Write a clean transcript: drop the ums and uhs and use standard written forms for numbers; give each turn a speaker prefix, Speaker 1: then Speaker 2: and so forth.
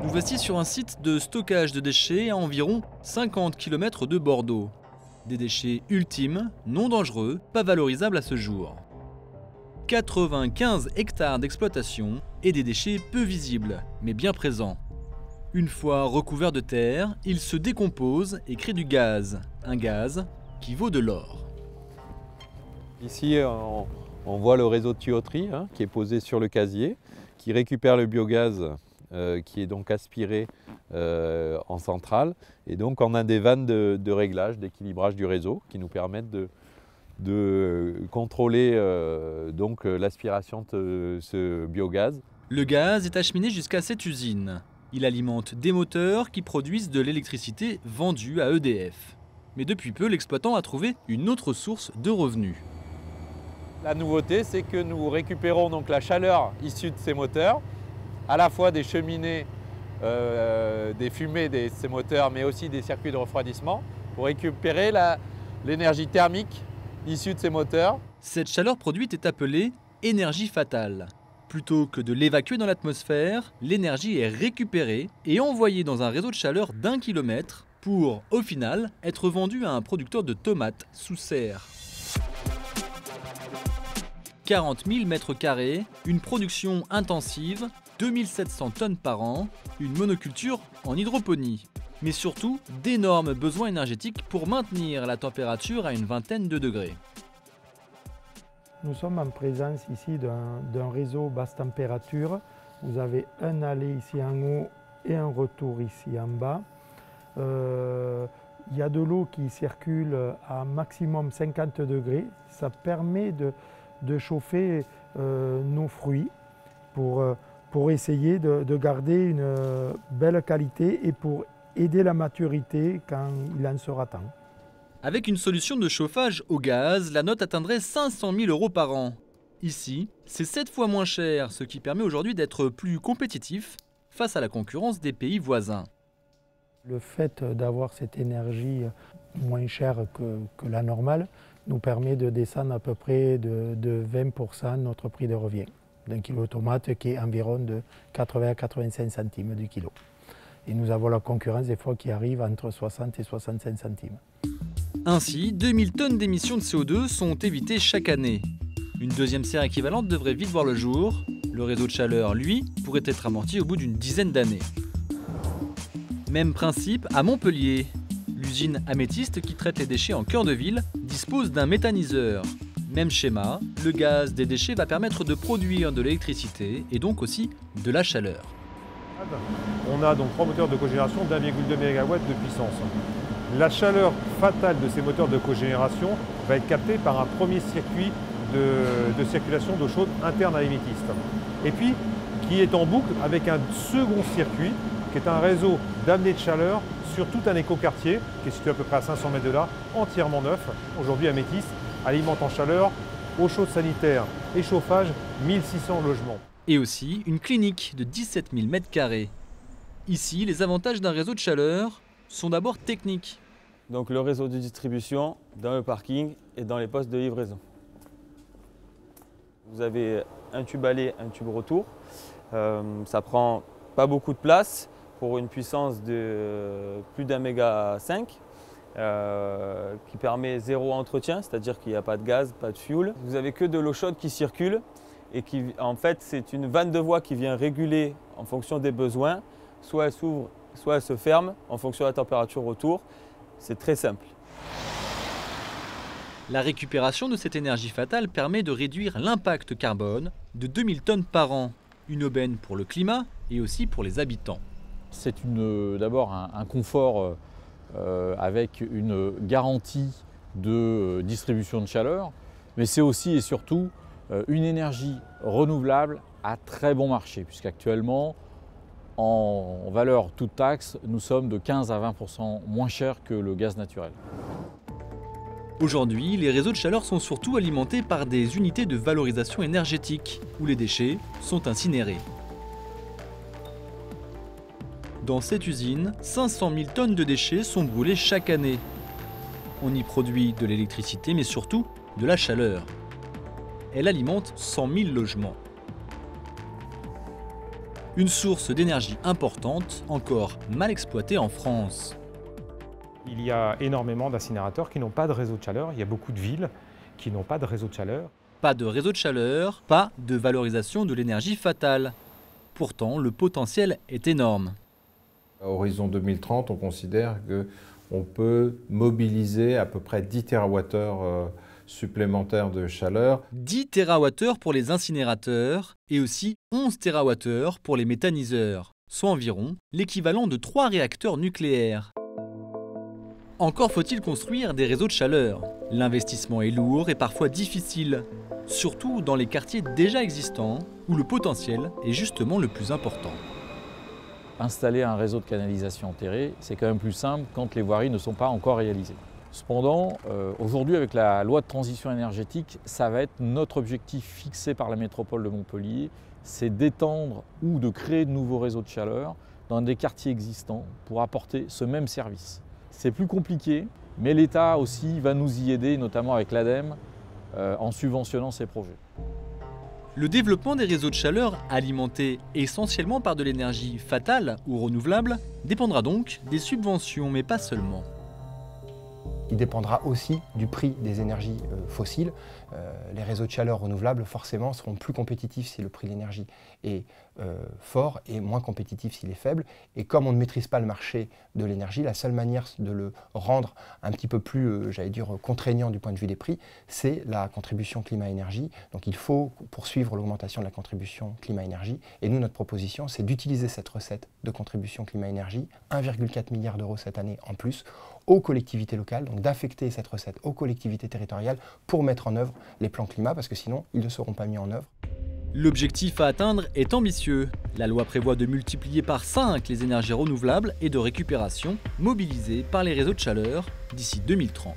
Speaker 1: Nous voici sur un site de stockage de déchets à environ 50 km de Bordeaux. Des déchets ultimes, non dangereux, pas valorisables à ce jour. 95 hectares d'exploitation et des déchets peu visibles, mais bien présents. Une fois recouverts de terre, ils se décomposent et créent du gaz. Un gaz qui vaut de l'or.
Speaker 2: Ici, on voit le réseau de tuyauterie qui est posé sur le casier, qui récupère le biogaz qui est donc aspiré en centrale. Et donc on a des vannes de réglage, d'équilibrage du réseau qui nous permettent de contrôler l'aspiration de ce biogaz.
Speaker 1: Le gaz est acheminé jusqu'à cette usine. Il alimente des moteurs qui produisent de l'électricité vendue à EDF. Mais depuis peu, l'exploitant a trouvé une autre source de revenus.
Speaker 2: La nouveauté, c'est que nous récupérons donc la chaleur issue de ces moteurs, à la fois des cheminées, des fumées de ces moteurs, mais aussi des circuits de refroidissement, pour récupérer l'énergie thermique issue de ces moteurs.
Speaker 1: Cette chaleur produite est appelée énergie fatale. Plutôt que de l'évacuer dans l'atmosphère, l'énergie est récupérée et envoyée dans un réseau de chaleur d'1 kilomètre pour, au final, être vendue à un producteur de tomates sous serre. 40 000 mètres carrés, une production intensive, 2700 tonnes par an, une monoculture en hydroponie. Mais surtout, d'énormes besoins énergétiques pour maintenir la température à une vingtaine de degrés.
Speaker 3: Nous sommes en présence ici d'un réseau basse température. Vous avez un aller ici en haut et un retour ici en bas. Il y a de l'eau qui circule à maximum 50 degrés. Ça permet de chauffer nos fruits pour essayer de garder une belle qualité et pour aider la maturité quand il en sera temps.
Speaker 1: Avec une solution de chauffage au gaz, la note atteindrait 500 000 € par an. Ici, c'est 7 fois moins cher, ce qui permet aujourd'hui d'être plus compétitif face à la concurrence des pays voisins.
Speaker 3: Le fait d'avoir cette énergie moins chère que la normale nous permet de descendre à peu près de 20% notre prix de revient d'un kilo de tomate qui est environ de 80 à 85 centimes du kilo. Et nous avons la concurrence des fois qui arrive entre 60 et 65 centimes.
Speaker 1: Ainsi, 2000 tonnes d'émissions de CO2 sont évitées chaque année. Une deuxième serre équivalente devrait vite voir le jour. Le réseau de chaleur, lui, pourrait être amorti au bout d'une dizaine d'années. Même principe à Montpellier. L'usine Améthyste, qui traite les déchets en cœur de ville, dispose d'un méthaniseur. Même schéma, le gaz des déchets va permettre de produire de l'électricité et donc aussi de la chaleur.
Speaker 4: On a donc 3 moteurs de cogénération d'1,2 MW de puissance. La chaleur fatale de ces moteurs de cogénération va être captée par un premier circuit de circulation d'eau chaude interne à Améthyste. Et puis, qui est en boucle avec un second circuit, qui est un réseau d'amener de chaleur sur tout un écoquartier, qui est situé à peu près à 500 mètres de là, entièrement neuf. Aujourd'hui, Améthyste alimente en chaleur, eau chaude sanitaire et chauffage 1600 logements.
Speaker 1: Et aussi une clinique de 17 000 m². Ici, les avantages d'un réseau de chaleur sont d'abord techniques.
Speaker 5: Donc le réseau de distribution dans le parking et dans les postes de livraison. Vous avez un tube aller, un tube retour. Ça prend pas beaucoup de place pour une puissance de plus d'1,5 méga, qui permet 0 entretien, c'est-à-dire qu'il n'y a pas de gaz, pas de fuel. Vous n'avez que de l'eau chaude qui circule et qui, en fait, c'est une vanne de voie qui vient réguler en fonction des besoins. Soit elle s'ouvre, soit elle se ferme en fonction de la température autour. C'est très simple.
Speaker 1: La récupération de cette énergie fatale permet de réduire l'impact carbone de 2000 tonnes par an. Une aubaine pour le climat et aussi pour les habitants.
Speaker 6: C'est d'abord un confort avec une garantie de distribution de chaleur, mais c'est aussi et surtout une énergie renouvelable à très bon marché, puisqu'actuellement, en valeur toute taxe, nous sommes de 15 à 20% moins chers que le gaz naturel.
Speaker 1: Aujourd'hui, les réseaux de chaleur sont surtout alimentés par des unités de valorisation énergétique, où les déchets sont incinérés. Dans cette usine, 500 000 tonnes de déchets sont brûlés chaque année. On y produit de l'électricité, mais surtout de la chaleur. Elle alimente 100 000 logements. Une source d'énergie importante, encore mal exploitée en France.
Speaker 4: Il y a énormément d'incinérateurs qui n'ont pas de réseau de chaleur. Il y a beaucoup de villes qui n'ont pas de réseau de chaleur.
Speaker 1: Pas de réseau de chaleur, pas de valorisation de l'énergie fatale. Pourtant, le potentiel est énorme.
Speaker 7: À horizon 2030, on considère qu'on peut mobiliser à peu près 10 TWh supplémentaires de chaleur.
Speaker 1: 10 TWh pour les incinérateurs et aussi 11 TWh pour les méthaniseurs, soit environ l'équivalent de 3 réacteurs nucléaires. Encore faut-il construire des réseaux de chaleur. L'investissement est lourd et parfois difficile, surtout dans les quartiers déjà existants où le potentiel est justement le plus important.
Speaker 6: Installer un réseau de canalisation enterré, c'est quand même plus simple quand les voiries ne sont pas encore réalisées. Cependant, aujourd'hui avec la loi de transition énergétique, ça va être notre objectif fixé par la métropole de Montpellier, c'est d'étendre ou de créer de nouveaux réseaux de chaleur dans des quartiers existants pour apporter ce même service. C'est plus compliqué, mais l'État aussi va nous y aider, notamment avec l'ADEME, en subventionnant ces projets.
Speaker 1: Le développement des réseaux de chaleur alimentés essentiellement par de l'énergie fatale ou renouvelable dépendra donc des subventions, mais pas seulement.
Speaker 8: Il dépendra aussi du prix des énergies fossiles. Les réseaux de chaleur renouvelables, forcément, seront plus compétitifs si le prix de l'énergie est fort et moins compétitif s'il est faible. Et comme on ne maîtrise pas le marché de l'énergie, la seule manière de le rendre un petit peu plus, contraignant du point de vue des prix, c'est la contribution climat-énergie. Donc il faut poursuivre l'augmentation de la contribution climat-énergie. Et nous, notre proposition, c'est d'utiliser cette recette de contribution climat-énergie, 1,4 milliard d'euros cette année en plus, aux collectivités locales, donc d'affecter cette recette aux collectivités territoriales pour mettre en œuvre les plans climat, parce que sinon, ils ne seront pas mis en œuvre.
Speaker 1: L'objectif à atteindre est ambitieux. La loi prévoit de multiplier par 5 les énergies renouvelables et de récupération mobilisées par les réseaux de chaleur d'ici 2030.